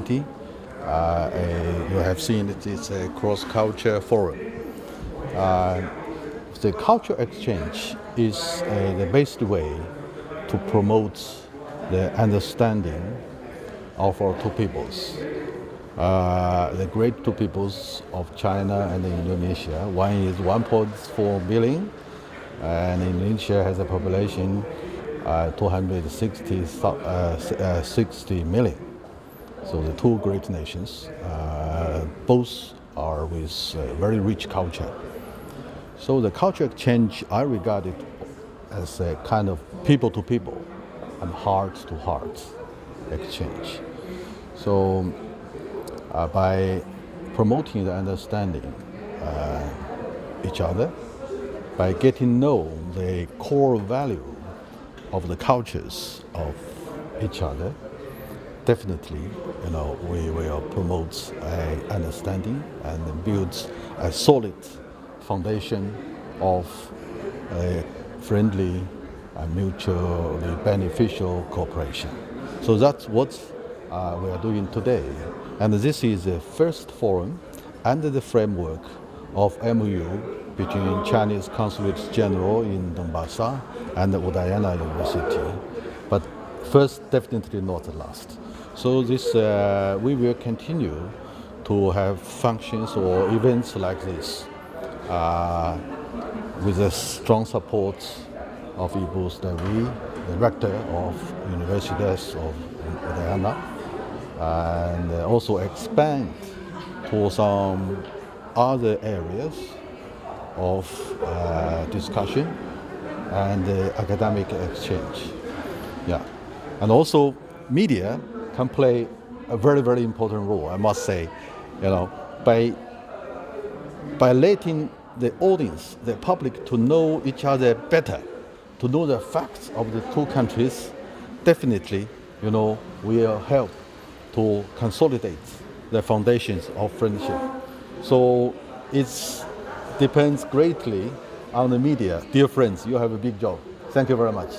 University. You have seen it's a Cross Cultural Forum. The cultural exchange is the best way to promote the understanding of our two peoples. The great two peoples of China and Indonesia. One is 1.4 billion, and Indonesia has a population 260 million. So the two great nations, both are with very rich culture. So the cultural exchange, I regard it as a kind of people-to-people and heart-to-heart exchange. So by promoting the understanding each other, by getting to know the core value of the cultures of each other, definitely, we will promote understanding and build a solid foundation of a friendly and mutually beneficial cooperation. So that's what we are doing today. And this is the first forum under the framework of MOU between Chinese Consulate General in Mombasa and the Udayana University. But first, definitely not the last. So this we will continue to have functions or events like this with the strong support of Ibu Dari, the rector of Universitas of Udayana, and also expand to some other areas of discussion and academic exchange. Yeah, and also media can play a very, very important role, I must say, by letting the audience, the public, to know each other better, to know the facts of the two countries, definitely, will help to consolidate the foundations of friendship. So it depends greatly on the media. Dear friends, you have a big job. Thank you very much.